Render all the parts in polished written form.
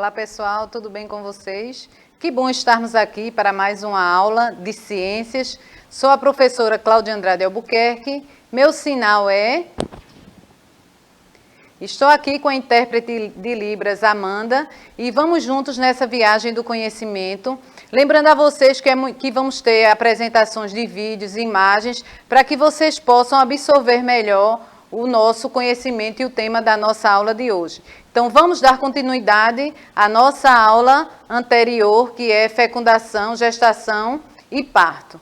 Olá pessoal, tudo bem com vocês? Que bom estarmos aqui para mais uma aula de ciências. Sou a professora Cláudia Andrade Albuquerque, meu sinal é... Estou aqui com a intérprete de Libras, Amanda, e vamos juntos nessa viagem do conhecimento. Lembrando a vocês que vamos ter apresentações de vídeos e imagens para que vocês possam absorver melhor o nosso conhecimento e o tema da nossa aula de hoje. Então, vamos dar continuidade à nossa aula anterior, que é fecundação, gestação e parto.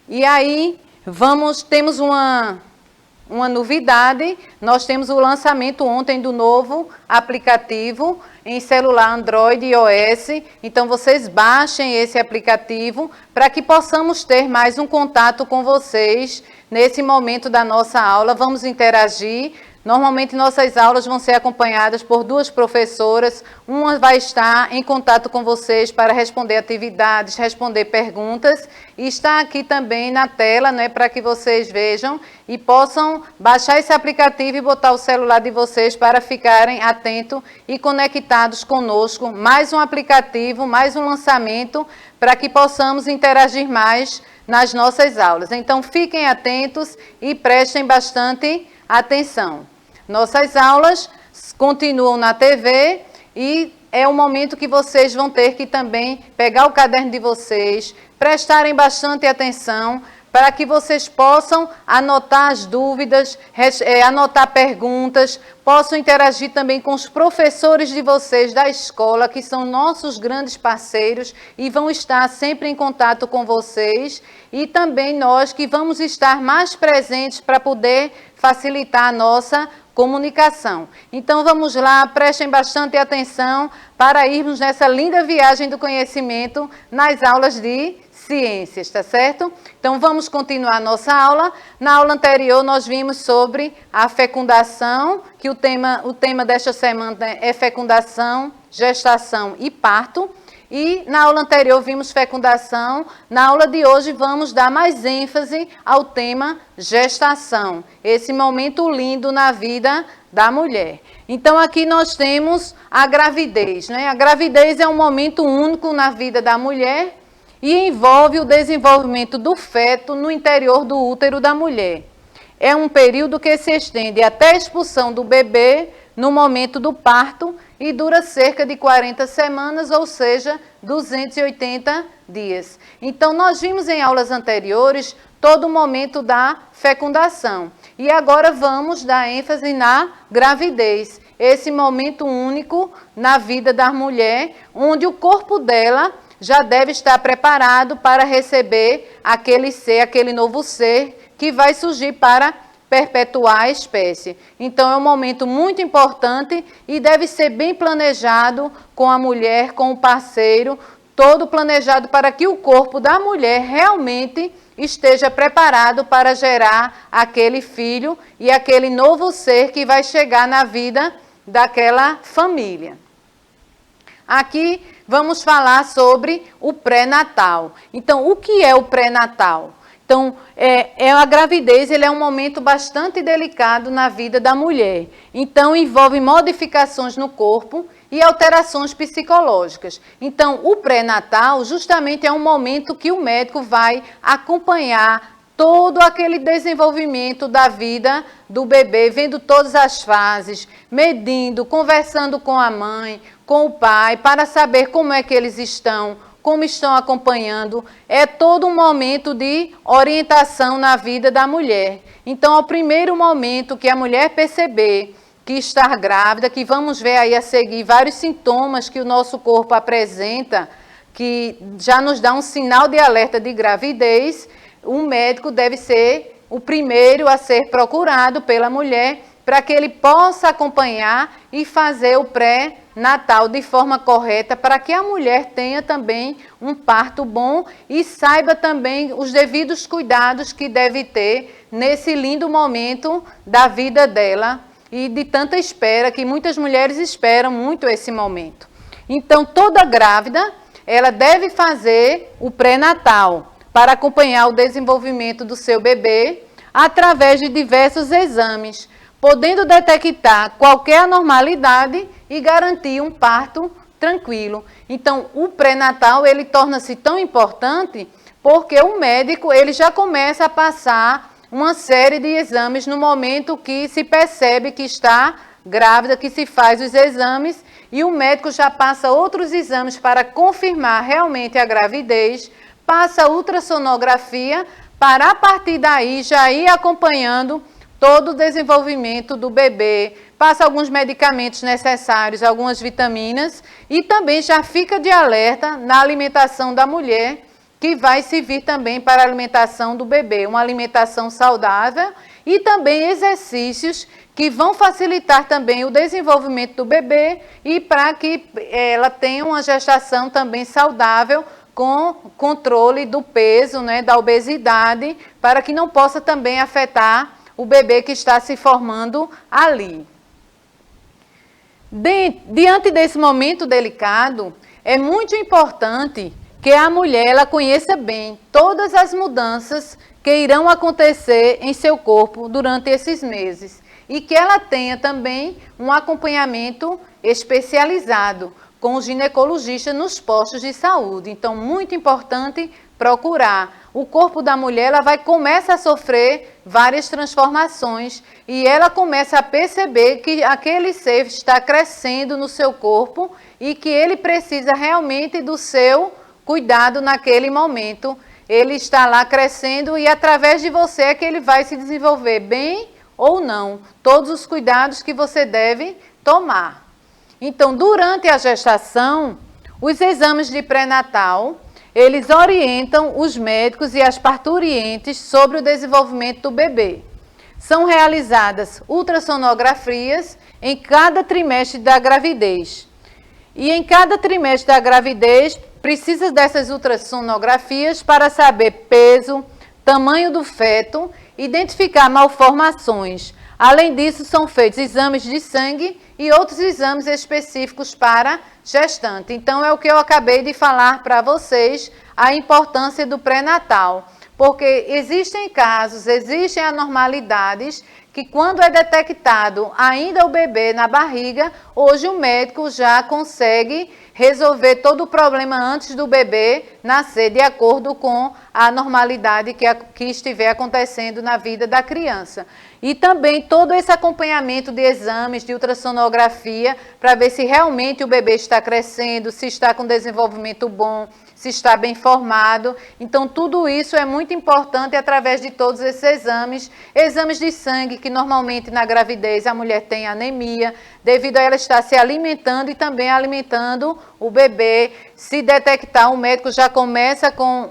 E aí, temos uma novidade, nós temos o lançamento ontem do novo aplicativo em celular Android e iOS, então vocês baixem esse aplicativo para que possamos ter mais um contato com vocês nesse momento da nossa aula. Vamos interagir. Normalmente nossas aulas vão ser acompanhadas por duas professoras, uma vai estar em contato com vocês para responder atividades, responder perguntas, e está aqui também na tela, né, para que vocês vejam e possam baixar esse aplicativo e botar o celular de vocês para ficarem atentos e conectados conosco. Mais um aplicativo, mais um lançamento para que possamos interagir mais nas nossas aulas. Então fiquem atentos e prestem bastante atenção. Nossas aulas continuam na TV e é o momento que vocês vão ter que também pegar o caderno de vocês, prestarem bastante atenção para que vocês possam anotar as dúvidas, anotar perguntas, possam interagir também com os professores de vocês da escola, que são nossos grandes parceiros e vão estar sempre em contato com vocês, e também nós que vamos estar mais presentes para poder facilitar a nossa comunicação. Então vamos lá, prestem bastante atenção para irmos nessa linda viagem do conhecimento nas aulas de ciências, tá certo? Então vamos continuar a nossa aula. Na aula anterior nós vimos sobre a fecundação, que o tema desta semana é fecundação, gestação e parto. E na aula anterior vimos fecundação, na aula de hoje vamos dar mais ênfase ao tema gestação, esse momento lindo na vida da mulher. Então aqui nós temos a gravidez, né? A gravidez é um momento único na vida da mulher e envolve o desenvolvimento do feto no interior do útero da mulher. É um período que se estende até a expulsão do bebê no momento do parto e dura cerca de 40 semanas, ou seja, 280 dias. Então, nós vimos em aulas anteriores todo o momento da fecundação. E agora vamos dar ênfase na gravidez, esse momento único na vida da mulher, onde o corpo dela já deve estar preparado para receber aquele novo ser que vai surgir para perpetuar a espécie. Então, é um momento muito importante e deve ser bem planejado com a mulher, com o parceiro, todo planejado para que o corpo da mulher realmente esteja preparado para gerar aquele filho e aquele novo ser que vai chegar na vida daquela família. Aqui vamos falar sobre o pré-natal. Então, o que é o pré-natal? Então, a gravidez é um momento bastante delicado na vida da mulher. Então, envolve modificações no corpo e alterações psicológicas. Então, o pré-natal justamente é um momento que o médico vai acompanhar todo aquele desenvolvimento da vida do bebê, vendo todas as fases, medindo, conversando com a mãe, com o pai, para saber como é que eles estão, como estão acompanhando. É todo um momento de orientação na vida da mulher. Então, ao primeiro momento que a mulher perceber que está grávida, que vamos ver aí a seguir vários sintomas que o nosso corpo apresenta, que já nos dá um sinal de alerta de gravidez, o médico deve ser o primeiro a ser procurado pela mulher para que ele possa acompanhar e fazer o pré-natal de forma correta, para que a mulher tenha também um parto bom e saiba também os devidos cuidados que deve ter nesse lindo momento da vida dela e de tanta espera, que muitas mulheres esperam muito esse momento. Então, toda grávida, ela deve fazer o pré-natal para acompanhar o desenvolvimento do seu bebê através de diversos exames, podendo detectar qualquer anormalidade e garantir um parto tranquilo. Então, o pré-natal, ele torna-se tão importante porque o médico, ele já começa a passar uma série de exames no momento que se percebe que está grávida, que se faz os exames, e o médico já passa outros exames para confirmar realmente a gravidez, passa a ultrassonografia, para a partir daí já ir acompanhando todo o desenvolvimento do bebê, passa alguns medicamentos necessários, algumas vitaminas, e também já fica de alerta na alimentação da mulher, que vai servir também para a alimentação do bebê, uma alimentação saudável e também exercícios que vão facilitar também o desenvolvimento do bebê e para que ela tenha uma gestação também saudável, com controle do peso, né, da obesidade, para que não possa também afetar o bebê que está se formando ali. Diante desse momento delicado, é muito importante que a mulher ela conheça bem todas as mudanças que irão acontecer em seu corpo durante esses meses e que ela tenha também um acompanhamento especializado com o ginecologista nos postos de saúde. Então, muito importante procurar. O corpo da mulher ela começa a sofrer várias transformações e ela começa a perceber que aquele ser está crescendo no seu corpo e que ele precisa realmente do seu cuidado naquele momento. Ele está lá crescendo e através de você é que ele vai se desenvolver bem ou não. Todos os cuidados que você deve tomar. Então, durante a gestação, os exames de pré-natal, eles orientam os médicos e as parturientes sobre o desenvolvimento do bebê. São realizadas ultrassonografias em cada trimestre da gravidez. E em cada trimestre da gravidez, precisa dessas ultrassonografias para saber peso, tamanho do feto, identificar malformações. Além disso, são feitos exames de sangue e outros exames específicos para gestante. Então, é o que eu acabei de falar para vocês, a importância do pré-natal. Porque existem casos, existem anormalidades que quando é detectado ainda o bebê na barriga, hoje o médico já consegue resolver todo o problema antes do bebê nascer, de acordo com a normalidade que estiver acontecendo na vida da criança. E também todo esse acompanhamento de exames, de ultrassonografia, para ver se realmente o bebê está crescendo, se está com desenvolvimento bom, se está bem formado. Então, tudo isso é muito importante através de todos esses exames. Exames de sangue, que normalmente na gravidez a mulher tem anemia, devido a ela estar se alimentando e também alimentando o bebê. Se detectar, o médico já começa com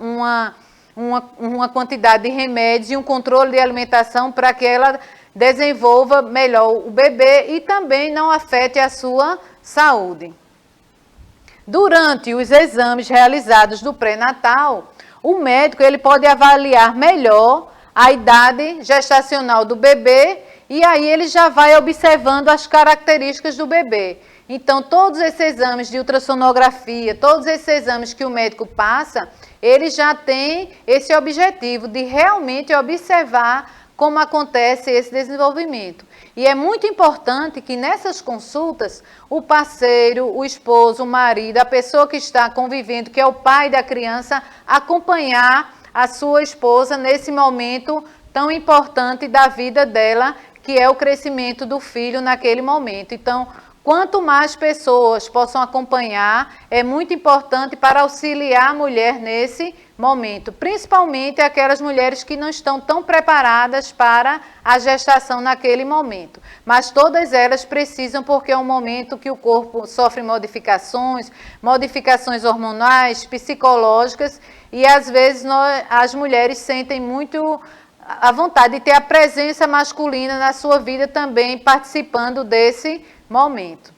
uma quantidade de remédios e um controle de alimentação para que ela desenvolva melhor o bebê e também não afete a sua saúde. Durante os exames realizados do pré-natal, o médico ele pode avaliar melhor a idade gestacional do bebê e aí ele já vai observando as características do bebê. Então, todos esses exames de ultrassonografia, todos esses exames que o médico passa, ele já tem esse objetivo de realmente observar como acontece esse desenvolvimento. E é muito importante que nessas consultas, o parceiro, o esposo, o marido, a pessoa que está convivendo, que é o pai da criança, acompanhar a sua esposa nesse momento tão importante da vida dela, que é o crescimento do filho naquele momento. Então, quanto mais pessoas possam acompanhar, é muito importante para auxiliar a mulher nesse momento, principalmente aquelas mulheres que não estão tão preparadas para a gestação naquele momento. Mas todas elas precisam, porque é um momento que o corpo sofre modificações hormonais, psicológicas, e às vezes as mulheres sentem muito a vontade de ter a presença masculina na sua vida também, participando desse momento.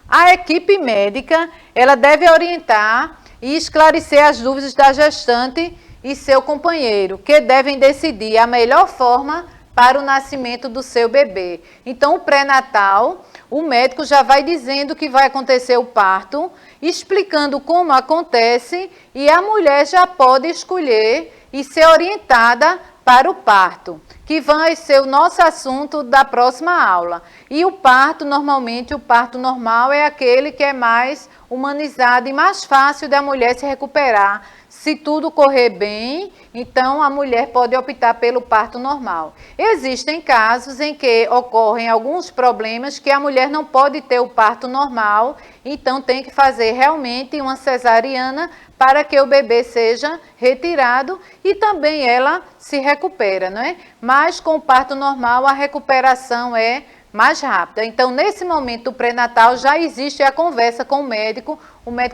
A equipe médica, ela deve orientar e esclarecer as dúvidas da gestante e seu companheiro, que devem decidir a melhor forma para o nascimento do seu bebê. Então, o pré-natal, o médico já vai dizendo que vai acontecer o parto, explicando como acontece, e a mulher já pode escolher e ser orientada para o parto, que vai ser o nosso assunto da próxima aula. E o parto, normalmente, o parto normal é aquele que é mais humanizado e mais fácil da mulher se recuperar. Se tudo correr bem, então a mulher pode optar pelo parto normal. Existem casos em que ocorrem alguns problemas que a mulher não pode ter o parto normal, então tem que fazer realmente uma cesariana para que o bebê seja retirado e também ela se recupera, não é? Mas com o parto normal a recuperação é mais rápida. Então, nesse momento do pré-natal, já existe a conversa com o médico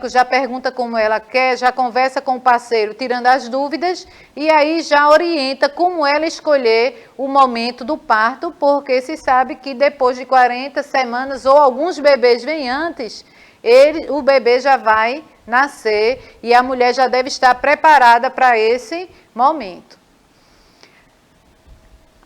já pergunta como ela quer, já conversa com o parceiro, tirando as dúvidas, e aí já orienta como ela escolher o momento do parto, porque se sabe que depois de 40 semanas, ou alguns bebês vêm antes, o bebê já vai nascer e a mulher já deve estar preparada para esse momento.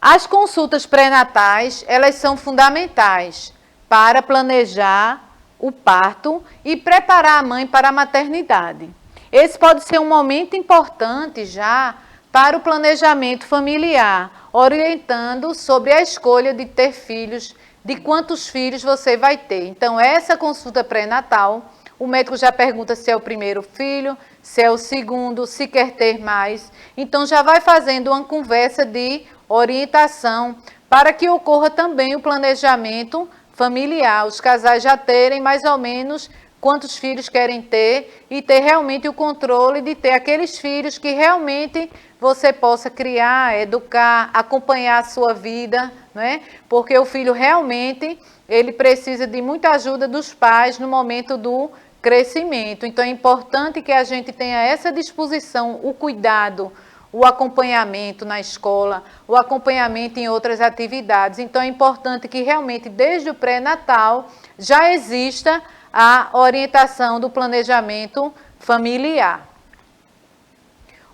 As consultas pré-natais, elas são fundamentais para planejar o parto e preparar a mãe para a maternidade. Esse pode ser um momento importante já para o planejamento familiar, orientando sobre a escolha de ter filhos, de quantos filhos você vai ter. Então, essa consulta pré-natal, o médico já pergunta se é o primeiro filho, se é o segundo, se quer ter mais. Então, já vai fazendo uma conversa de orientação para que ocorra também o planejamento familiar, os casais já terem mais ou menos quantos filhos querem ter e ter realmente o controle de ter aqueles filhos que realmente você possa criar, educar, acompanhar a sua vida, não é? Porque o filho realmente, ele precisa de muita ajuda dos pais no momento do crescimento. Então é importante que a gente tenha essa disposição, o cuidado, o acompanhamento na escola, o acompanhamento em outras atividades. Então, é importante que realmente, desde o pré-natal, já exista a orientação do planejamento familiar.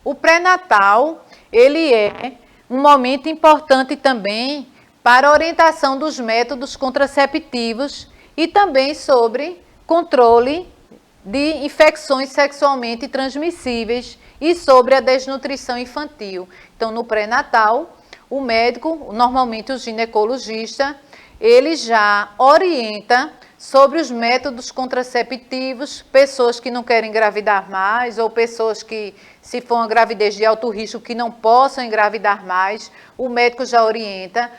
O pré-natal, ele é um momento importante também para a orientação dos métodos contraceptivos e também sobre controle de infecções sexualmente transmissíveis e sobre a desnutrição infantil. Então, no pré-natal, o médico, normalmente o ginecologista, ele já orienta sobre os métodos contraceptivos, pessoas que não querem engravidar mais ou pessoas que, se for uma gravidez de alto risco, que não possam engravidar mais, o médico já orienta.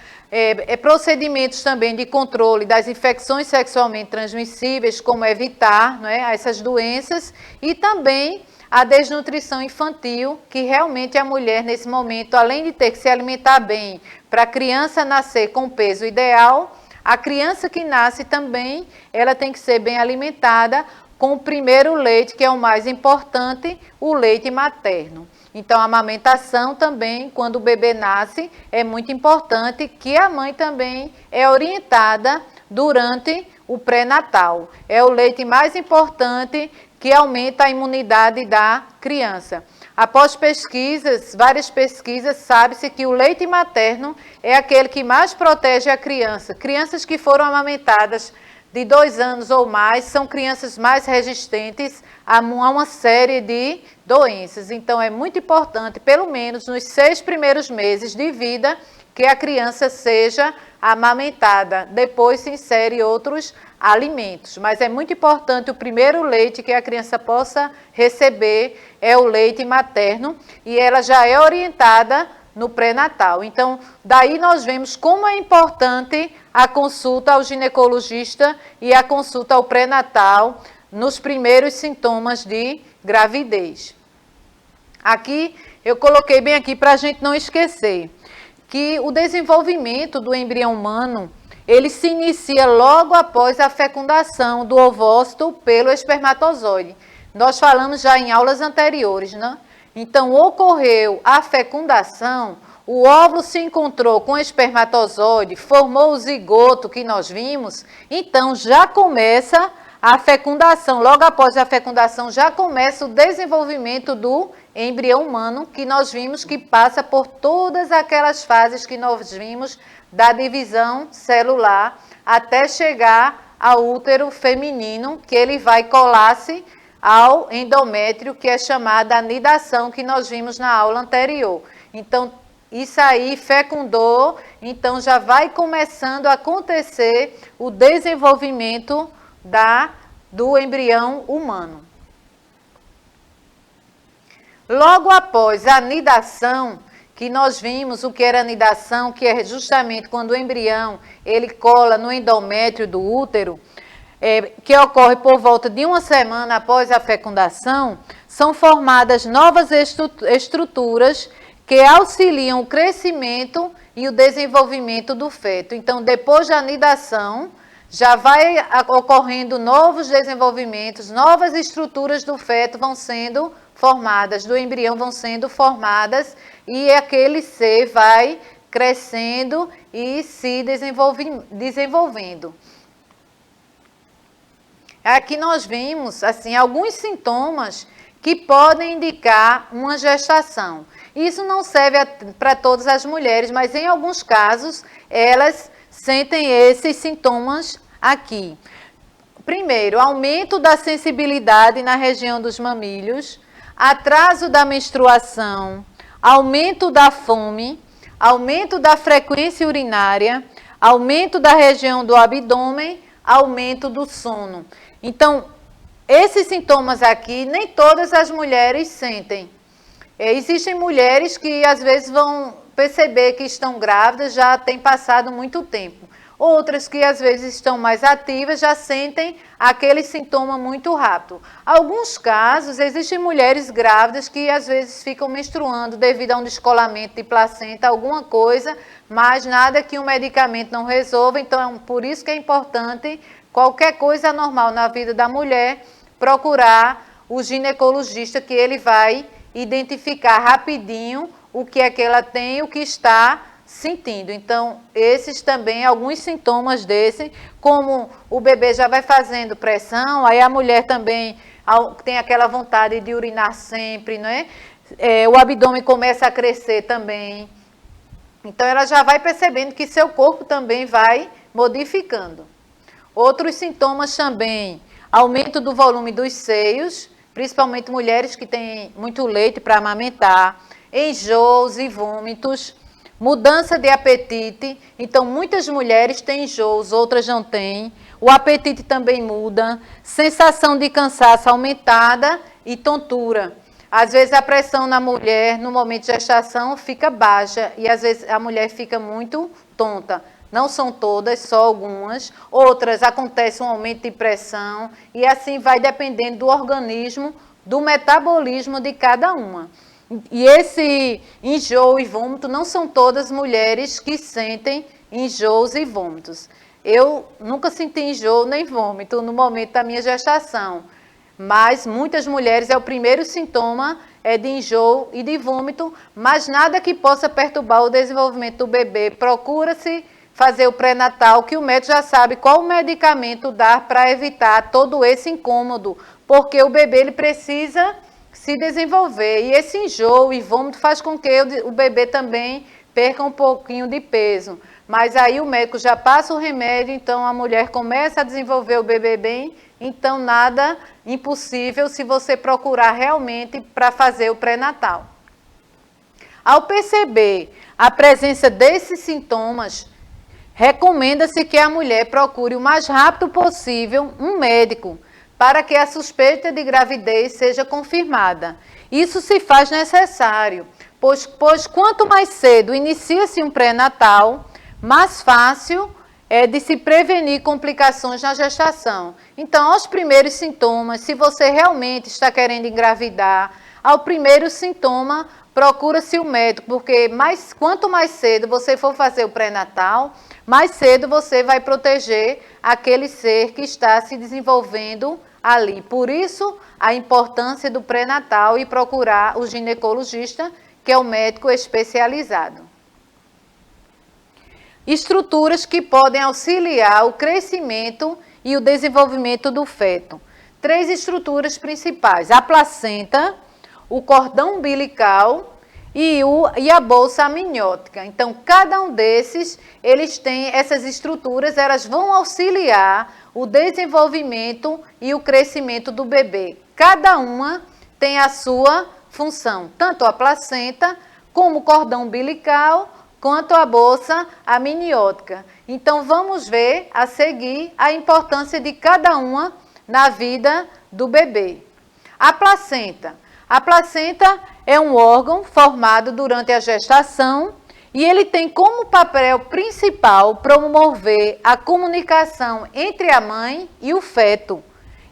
Procedimentos também de controle das infecções sexualmente transmissíveis, como evitar, não é, essas doenças, e também a desnutrição infantil, que realmente a mulher, nesse momento, além de ter que se alimentar bem para a criança nascer com o peso ideal, a criança que nasce também, ela tem que ser bem alimentada com o primeiro leite, que é o mais importante, o leite materno. Então, a amamentação também, quando o bebê nasce, é muito importante que a mãe também é orientada durante o pré-natal. É o leite mais importante que aumenta a imunidade da criança. Após pesquisas, várias pesquisas, sabe-se que o leite materno é aquele que mais protege a criança. Crianças que foram amamentadas de 2 anos ou mais são crianças mais resistentes a uma série de doenças. Então, é muito importante, pelo menos nos 6 primeiros meses de vida, que a criança seja amamentada. Depois se insere outros alimentos. Mas é muito importante o primeiro leite que a criança possa receber é o leite materno e ela já é orientada no pré-natal. Então, daí nós vemos como é importante a consulta ao ginecologista e a consulta ao pré-natal nos primeiros sintomas de gravidez. Aqui, eu coloquei bem aqui para a gente não esquecer que o desenvolvimento do embrião humano, ele se inicia logo após a fecundação do ovócito pelo espermatozoide. Nós falamos já em aulas anteriores, né? Então, ocorreu a fecundação, o óvulo se encontrou com o espermatozoide, formou o zigoto que nós vimos, então já começa a fecundação. Logo após a fecundação, já começa o desenvolvimento do embrião humano, que nós vimos que passa por todas aquelas fases que nós vimos da divisão celular, até chegar ao útero feminino, que ele vai colar-se ao endométrio, que é chamada anidação, que nós vimos na aula anterior. Então, isso aí fecundou, então já vai começando a acontecer o desenvolvimento do embrião humano. Logo após a anidação, que nós vimos o que era anidação, que é justamente quando o embrião ele cola no endométrio do útero, que ocorre por volta de uma semana após a fecundação, são formadas novas estruturas que auxiliam o crescimento e o desenvolvimento do feto. Então, depois da anidação, já vai ocorrendo novos desenvolvimentos, novas estruturas do feto vão sendo formadas, do embrião vão sendo formadas, e aquele ser vai crescendo e se desenvolvendo. Aqui nós vimos, assim, alguns sintomas que podem indicar uma gestação. Isso não serve para todas as mulheres, mas em alguns casos elas sentem esses sintomas aqui. Primeiro, aumento da sensibilidade na região dos mamílios, atraso da menstruação, aumento da fome, aumento da frequência urinária, aumento da região do abdômen, aumento do sono. Então, esses sintomas aqui, nem todas as mulheres sentem. Existem mulheres que às vezes vão perceber que estão grávidas, já tem passado muito tempo. Outras que às vezes estão mais ativas já sentem aquele sintoma muito rápido. Alguns casos, existem mulheres grávidas que às vezes ficam menstruando devido a um descolamento de placenta, alguma coisa, mas nada que um medicamento não resolva. Então, por isso que é importante, qualquer coisa anormal na vida da mulher, procurar o ginecologista, que ele vai identificar rapidinho o que é que ela tem, o que está sentindo. Então, esses também, alguns sintomas desse, como o bebê já vai fazendo pressão, aí a mulher também tem aquela vontade de urinar sempre, né? O abdômen começa a crescer também. Então, ela já vai percebendo que seu corpo também vai modificando. Outros sintomas também, aumento do volume dos seios, principalmente mulheres que têm muito leite para amamentar, enjoos e vômitos, mudança de apetite. Então, muitas mulheres têm enjoos, outras não têm. O apetite também muda, sensação de cansaço aumentada e tontura. Às vezes a pressão na mulher no momento de gestação fica baixa e às vezes a mulher fica muito tonta. Não são todas, só algumas. Outras acontece um aumento de pressão e assim vai dependendo do organismo, do metabolismo de cada uma. E esse enjoo e vômito não são todas mulheres que sentem enjoos e vômitos. Eu nunca senti enjoo nem vômito no momento da minha gestação, mas muitas mulheres é o primeiro sintoma de enjoo e de vômito, mas nada que possa perturbar o desenvolvimento do bebê. Procura-se fazer o pré-natal, que o médico já sabe qual medicamento dar para evitar todo esse incômodo, porque o bebê ele precisa se desenvolver. E esse enjoo e vômito faz com que o bebê também perca um pouquinho de peso. Mas aí o médico já passa o remédio, então a mulher começa a desenvolver o bebê bem, então nada impossível se você procurar realmente para fazer o pré-natal. Ao perceber a presença desses sintomas, recomenda-se que a mulher procure o mais rápido possível um médico, para que a suspeita de gravidez seja confirmada. Isso se faz necessário, pois quanto mais cedo inicia-se um pré-natal, mais fácil é de se prevenir complicações na gestação. Então, aos primeiros sintomas, se você realmente está querendo engravidar, ao primeiro sintoma, procura-se o médico, porque quanto mais cedo você for fazer o pré-natal, mais cedo você vai proteger aquele ser que está se desenvolvendo ali. Por isso, a importância do pré-natal e procurar o ginecologista, que é o médico especializado. Estruturas que podem auxiliar o crescimento e o desenvolvimento do feto. 3 estruturas principais: a placenta, o cordão umbilical e a bolsa amniótica. Então, cada um desses, eles têm essas estruturas, elas vão auxiliar o desenvolvimento e o crescimento do bebê. Cada uma tem a sua função, tanto a placenta como o cordão umbilical, quanto a bolsa amniótica. Então, vamos ver a seguir a importância de cada uma na vida do bebê. A placenta. A placenta é um órgão formado durante a gestação e ele tem como papel principal promover a comunicação entre a mãe e o feto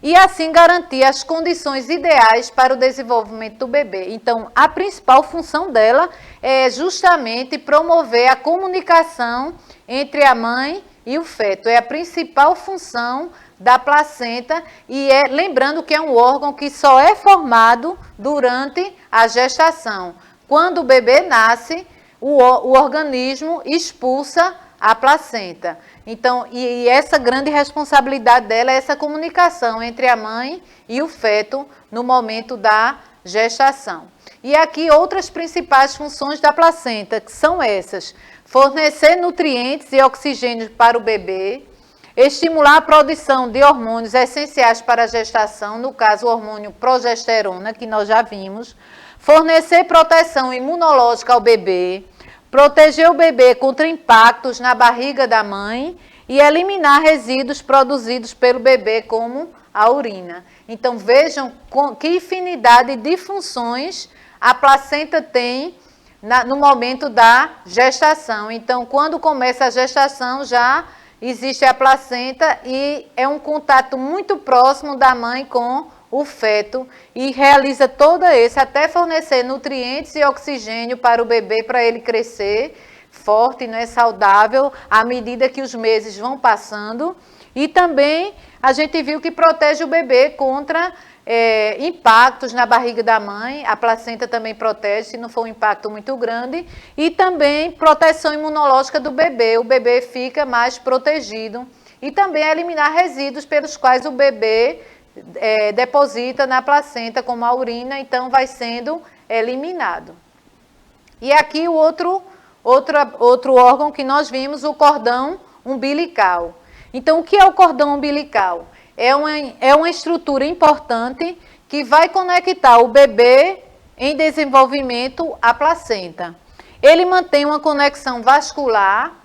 e assim garantir as condições ideais para o desenvolvimento do bebê. Então, a principal função dela é justamente promover a comunicação entre a mãe e o feto. É a principal função da placenta e lembrando que é um órgão que só é formado durante a gestação. Quando o bebê nasce, o organismo expulsa a placenta. Então, e essa grande responsabilidade dela é essa comunicação entre a mãe e o feto no momento da gestação. E aqui outras principais funções da placenta, que são essas: fornecer nutrientes e oxigênio para o bebê, estimular a produção de hormônios essenciais para a gestação, no caso o hormônio progesterona, que nós já vimos, fornecer proteção imunológica ao bebê, proteger o bebê contra impactos na barriga da mãe e eliminar resíduos produzidos pelo bebê, como a urina. Então, vejam que infinidade de funções a placenta tem no momento da gestação. Então, quando começa a gestação, já existe a placenta e é um contato muito próximo da mãe com o feto e realiza todo esse, até fornecer nutrientes e oxigênio para o bebê, para ele crescer forte, né, saudável, à medida que os meses vão passando. E também a gente viu que protege o bebê contra impactos na barriga da mãe. A placenta também protege, se não for um impacto muito grande. E também proteção imunológica do bebê. O bebê fica mais protegido. E também eliminar resíduos pelos quais o bebê deposita na placenta, como a urina, então vai sendo eliminado. E aqui o outro órgão que nós vimos, o cordão umbilical. Então, o que é o cordão umbilical? É uma estrutura importante que vai conectar o bebê em desenvolvimento à placenta. Ele mantém uma conexão vascular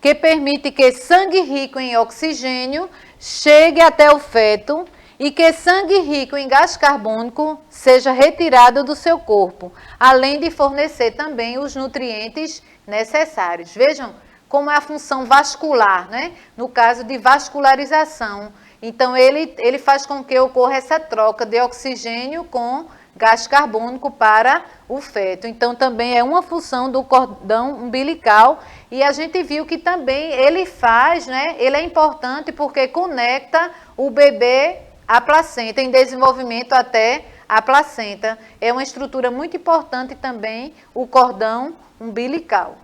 que permite que sangue rico em oxigênio chegue até o feto e que sangue rico em gás carbônico seja retirado do seu corpo, além de fornecer também os nutrientes necessários. Vejam como é a função vascular, né? No caso de vascularização. Então, ele faz com que ocorra essa troca de oxigênio com gás carbônico para o feto. Então, também é uma função do cordão umbilical e a gente viu que também ele faz, né? Ele é importante porque conecta o bebê à placenta, em desenvolvimento até a placenta. É uma estrutura muito importante também, o cordão umbilical.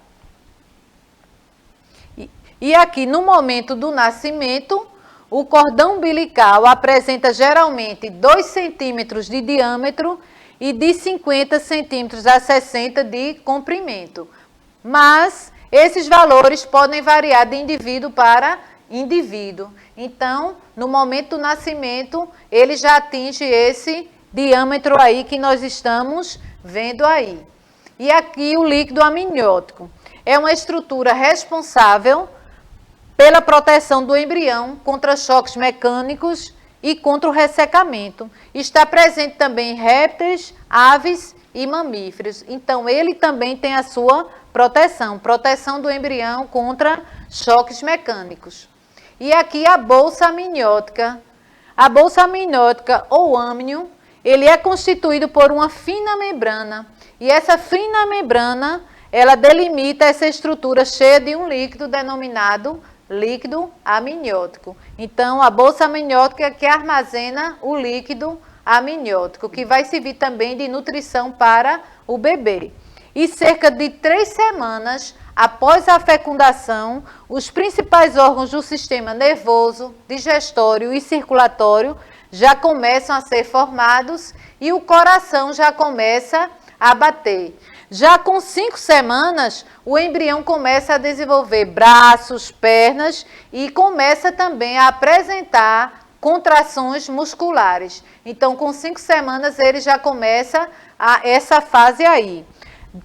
E aqui, no momento do nascimento, o cordão umbilical apresenta geralmente 2 centímetros de diâmetro e de 50 centímetros a 60 de comprimento. Mas esses valores podem variar de indivíduo para indivíduo. Então, no momento do nascimento, ele já atinge esse diâmetro aí que nós estamos vendo aí. E aqui o líquido amniótico. É uma estrutura responsável pela proteção do embrião contra choques mecânicos e contra o ressecamento. Está presente também em répteis, aves e mamíferos. Então, ele também tem a sua proteção do embrião contra choques mecânicos. E aqui a bolsa amniótica. A bolsa amniótica ou âmnio, ele é constituído por uma fina membrana. E essa fina membrana, ela delimita essa estrutura cheia de um líquido denominado líquido amniótico. Então, a bolsa amniótica é que armazena o líquido amniótico, que vai servir também de nutrição para o bebê. E cerca de 3 semanas após a fecundação, os principais órgãos do sistema nervoso, digestório e circulatório já começam a ser formados e o coração já começa a bater. Já com 5 semanas, o embrião começa a desenvolver braços, pernas e começa também a apresentar contrações musculares. Então, com 5 semanas, ele já começa essa fase aí.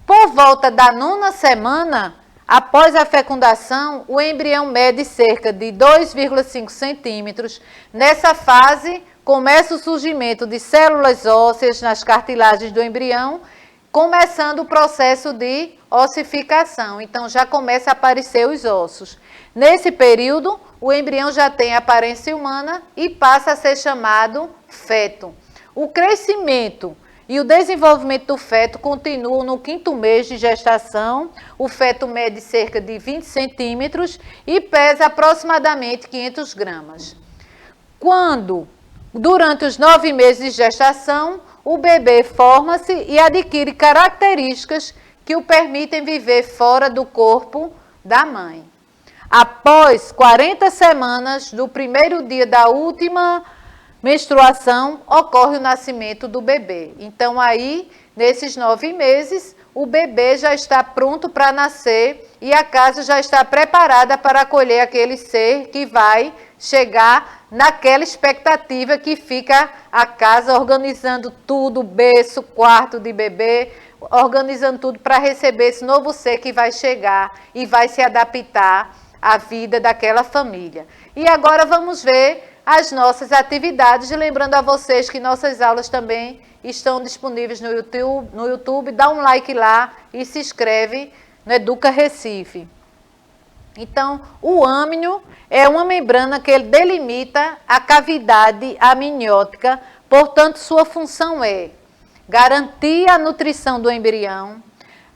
Por volta da 9ª semana, após a fecundação, o embrião mede cerca de 2,5 centímetros. Nessa fase, começa o surgimento de células ósseas nas cartilagens do embrião, começando o processo de ossificação. Então, já começa a aparecer os ossos. Nesse período, o embrião já tem aparência humana e passa a ser chamado feto. O crescimento e o desenvolvimento do feto continuam no 5º mês de gestação. O feto mede cerca de 20 centímetros e pesa aproximadamente 500 gramas. Durante os 9 meses de gestação, o bebê forma-se e adquire características que o permitem viver fora do corpo da mãe. Após 40 semanas do primeiro dia da última menstruação, ocorre o nascimento do bebê. Então, aí, nesses 9 meses, o bebê já está pronto para nascer e a casa já está preparada para acolher aquele ser que vai chegar naquela expectativa que fica a casa organizando tudo, berço, quarto de bebê, organizando tudo para receber esse novo ser que vai chegar e vai se adaptar à vida daquela família. E agora vamos ver as nossas atividades, lembrando a vocês que nossas aulas também estão disponíveis no YouTube, dá um like lá e se inscreve no Educa Recife. Então, o âmnio é uma membrana que ele delimita a cavidade amniótica, portanto, sua função é garantir a nutrição do embrião,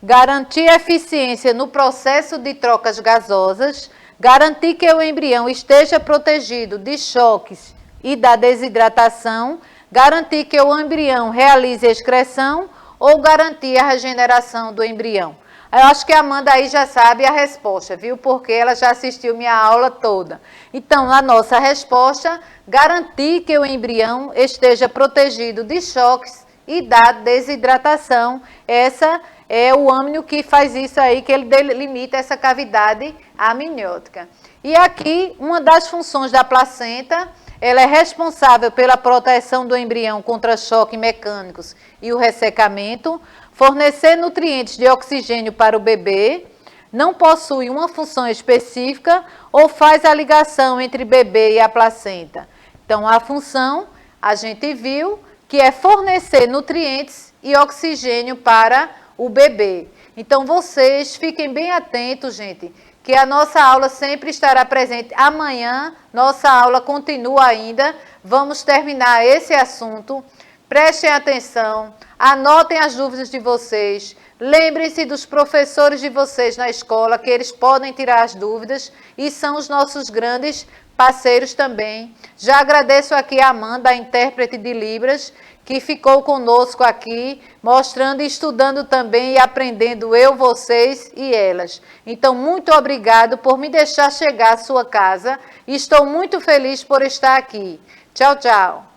garantir a eficiência no processo de trocas gasosas, garantir que o embrião esteja protegido de choques e da desidratação, garantir que o embrião realize a excreção ou garantir a regeneração do embrião. Eu acho que a Amanda aí já sabe a resposta, viu? Porque ela já assistiu minha aula toda. Então, a nossa resposta, garantir que o embrião esteja protegido de choques e da desidratação. Essa é o âmnio que faz isso aí, que ele delimita essa cavidade amniótica. E aqui, uma das funções da placenta, ela é responsável pela proteção do embrião contra choques mecânicos e o ressecamento, fornecer nutrientes de oxigênio para o bebê, não possui uma função específica ou faz a ligação entre bebê e a placenta. Então, a função, a gente viu, que é fornecer nutrientes e oxigênio para o bebê. Então, vocês fiquem bem atentos, gente, que a nossa aula sempre estará presente. Amanhã, nossa aula continua ainda. Vamos terminar esse assunto. Prestem atenção, anotem as dúvidas de vocês. Lembrem-se dos professores de vocês na escola, que eles podem tirar as dúvidas e são os nossos grandes parceiros também. Já agradeço aqui a Amanda, a intérprete de Libras, que ficou conosco aqui, mostrando e estudando também e aprendendo eu, vocês e elas. Então, muito obrigado por me deixar chegar à sua casa. Estou muito feliz por estar aqui. Tchau, tchau.